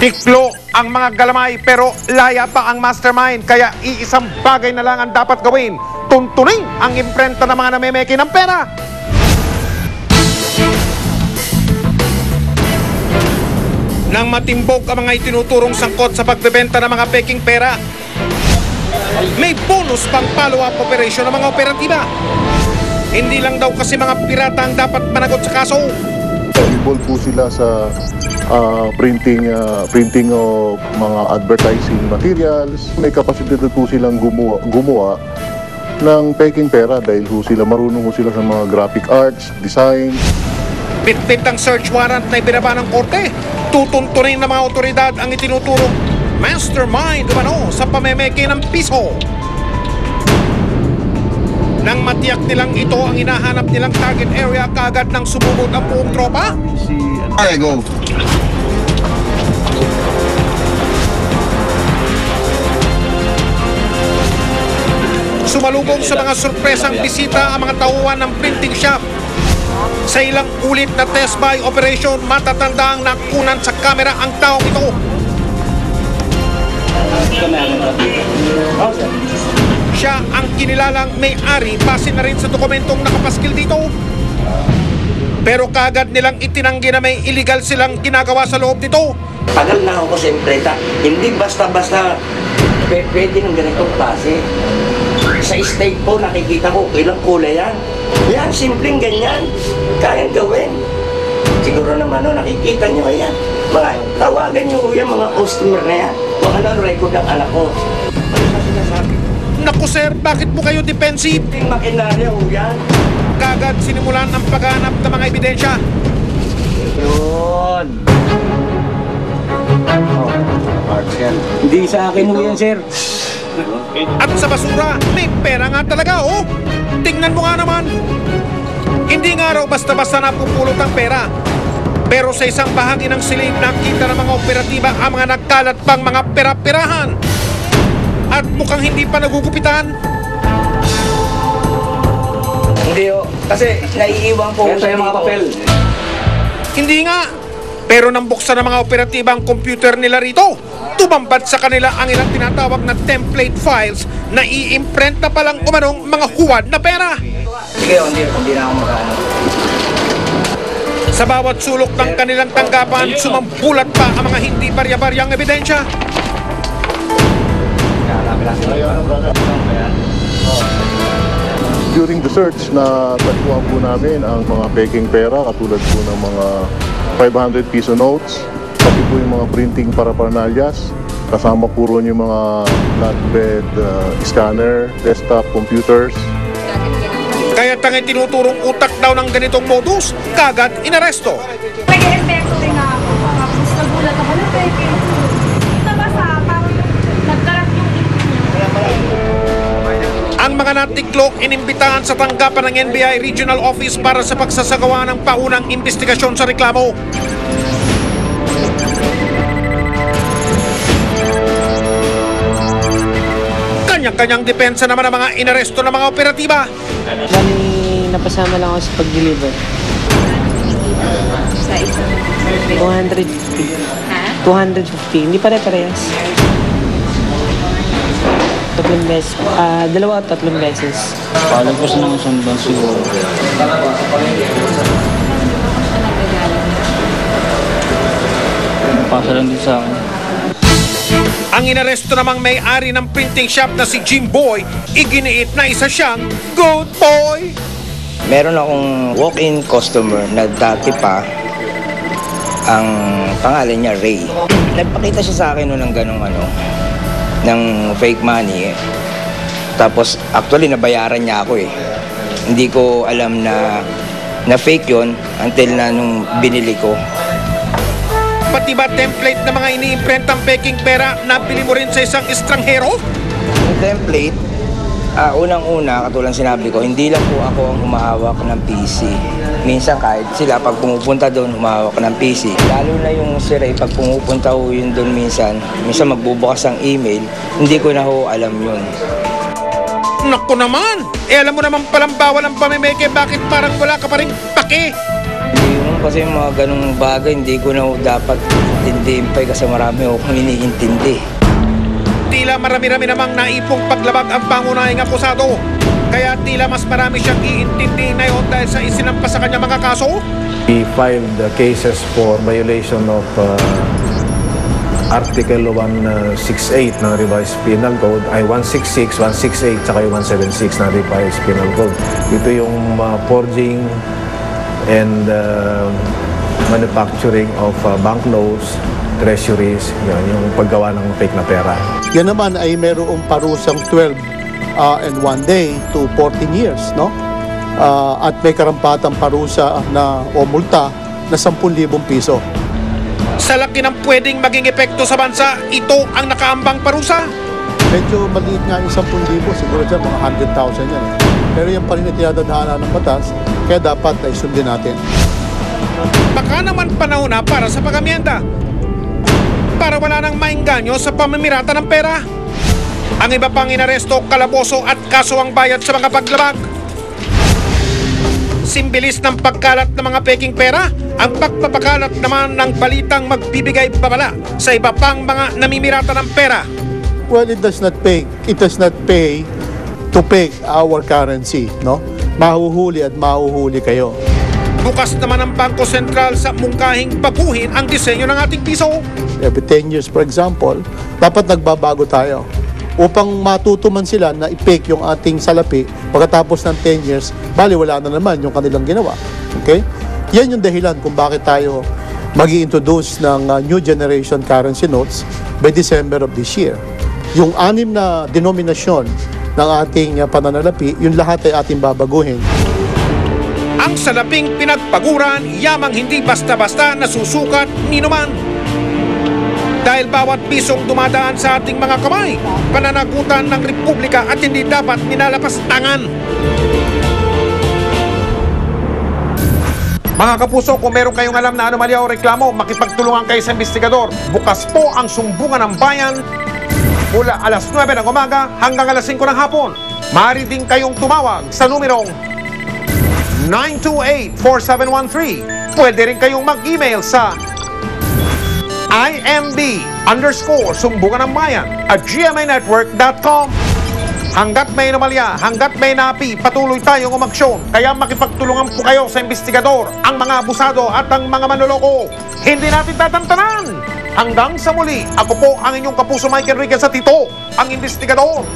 Tiklo ang mga galamay pero laya pa ang mastermind. Kaya iisang bagay na lang ang dapat gawin. Tuntunin ang imprenta ng mga namemeke ng pera. Nang matimbog ang mga itinuturong sangkot sa pagbebenta ng mga peking pera, may bonus pang follow-up operation ng mga operatiba. Hindi lang daw kasi mga pirata ang dapat managot sa kaso. Involved po sila sa printing of mga advertising materials. May kapasidad po silang gumawa ng peking pera dahil sila marunong sila sa mga graphic arts, design. Bitbit ang search warrant na ibinaba ng korte. Tutuntunin ng mga otoridad ang itinuturong mastermind umano sa pamemeke ng piso. Nang matiyak nilang ito ang hinahanap nilang target area, kaagad nang sumugod ang buong tropa. Okay, go. Sumalubong sa mga sorpresang bisita ang mga tauhan ng printing shop. Sa ilang ulit na test buy operation, matatanda ang nakunan sa kamera ang taong ito. Siya ang kinilalang may-ari base na rin sa dokumentong nakapaskil dito. Pero kaagad nilang itinanggi na may illegal silang ginagawa sa loob nito. Tagal na ako sa imprenta. Hindi basta-basta pwede ng ganitong klase. Sa state po nakikita ko ilang kulay yan. Yan, simpleng ganyan. Kayang gawin. Siguro naman nakikita nyo yan. Mga tawagan nyo yung mga customer na yan. Mga non-record ang anak ko. Ano sa sinasabi? Naku sir, bakit po kayo defensive? Simpleng makinarya ho yan. Kaagad sinimulan ang paghahanap ng mga ebidensya. Yun. Hindi sa akin ho yan, sir. At sa basura, may pera nga talaga, oh! Tingnan mo nga naman! Hindi nga raw basta-basta napupulot ang pera. Pero sa isang bahagi ng silid, nakita ng mga operatiba ang mga nagkalat pang mga pera-perahan. At mukhang hindi pa nagugupitan. Hindi ho. Kasi naiiwan po Ito yung mga papel. Hindi nga. Pero nang buksan ng mga operatiba ang computer nila rito, tumambad sa kanila ang ilang tinatawag na template files na iimprenta pa lang umanong mga huwad na pera. Sige, hindi na ako makaano. Sa bawat sulok ng kanilang tanggapan, sumambulat pa ang mga hindi barya-baryang ebidensya. During the search, natagpuan po namin ang mga peking pera katulad po ng mga 500 piso notes, pati po yung mga printing paraphernalias, kasama po ron yung mga flatbed scanner, desktop computers. Kaya tangay tinuturong utak daw ng ganitong modus, kagad inaresto. Nag-e-epekto rin na ako. Tapos nagulat ako na peke. Nabasa, parang nagkalat yung Ang mga natiklo inimbitahan sa tanggapan ng NBI Regional Office para sa pagsasagawa ng paunang investigasyon sa reklamo. Kanyang-kanyang depensa naman ang mga inaresto ng mga operatiba. Bali, napasama lang ako sa pag-deliver. sa isang 250. Ha? 250. Hindi pare-parehas. Tatlong beses. Dalawa at tatlong beses. Palagpas ng isang buwan siguro. Pasa lang din sa akin. Ang inaresto namang may-ari ng printing shop na si Jim Boy, iginiit na isa siyang good boy. Meron akong walk-in customer na dati pa, ang pangalan niya Ray. Nagpakita siya sa akin ng ganong ng fake money. Tapos actually nabayaran niya ako eh. Hindi ko alam na fake yon until na nung binili ko. Pati ba template na mga iniimprentang peking pera nabili mo rin sa isang estranghero? Yung template, unang-una, katulad sinabi ko, hindi lang po ako ang humahawak ng PC. Minsan kahit sila, pag pumupunta doon, humahawak ng PC. Lalo na yung si Ray, pag pumupunta ho yun doon minsan magbubukas ang email, hindi ko na ho alam yun. Naku naman! Alam mo naman palang bawal ang pamimeke, bakit parang wala ka pa rin pake? Yung kasi yung mga ganung bagay, hindi ko na dapat intindihin pa kasi marami akong iniintindi. Tila marami-rami namang naipong paglabag ang pangunahing akusado. Kaya tila mas marami siyang iintindihin na yun dahil sa isinampas sa kanya mga kaso. We filed the cases for violation of Article 168 ng Revised Penal Code, ay 166, 168, saka yung 176 ng Revised Penal Code. Ito yung forging and manufacturing of banknotes, treasuries, yan, yung paggawa ng fake na pera. Yan naman ay mayroong parusang 12 and 1 day to 14 years, no? At may karampatang parusa na o multa na 10,000 piso. Sa laki ng pwedeng maging epekto sa bansa, ito ang nakaambang parusa. Medyo maliit nga yung 10,000, siguro dyan mga 100,000 yan. Pero yan pa rin na tinadadhana ng batas, kaya dapat ay sundin natin. Baka naman panahon na para sa pag-amyenda. Para wala nang maingganyo sa pamamirata ng pera. Ang iba pang inaresto, kalaboso at kaso ang bayad sa mga paglabag. Simbilis ng pagkalat ng mga peking pera, ang pagpapakalat naman ng balitang magbibigay babala sa iba pang mga namimirata ng pera. Well, it does not pay to peg our currency, no? Mahuhuli at mahuhuli kayo. Bukas naman ang Bangko Sentral sa mungkahing baguhin ang disenyo ng ating piso. Every 10 years, for example, dapat nagbabago tayo upang matuto man sila na i-peg yung ating salapi pagkatapos ng 10 years, bali wala na naman yung kanilang ginawa. Okay? Yan yung dahilan kung bakit tayo mag-i-introduce ng new generation currency notes by December of this year. Yung 6 na denominasyon ng ating pananalapi, yung lahat ay ating babaguhin. Ang salaping pinagpaguran, yamang hindi basta-basta nasusukat ni numan. Dahil bawat pisong dumadaan sa ating mga kamay, pananagutan ng Republika at hindi dapat minalapastangan. Mga kapuso, kung meron kayong alam na anomalya o reklamo, makipagtulungan kayo sa investigador. Bukas po ang sumbungan ng bayan mula alas 9 ng umaga hanggang alas 5 ng hapon. Maaari din kayong tumawag sa numerong 928-4713. Pwede rin kayong mag-email sa imb_sumbunganangbayan@gmanetwork.com. Hanggat may anomalya, hanggat may napi, patuloy tayong umaksyon. Kaya makipagtulungan po kayo sa investigador, ang mga abusado at ang mga manloloko. Hindi natin tatantanan. Hanggang sa muli, ako po ang inyong kapuso Mike Enriquez at ito, ang investigador.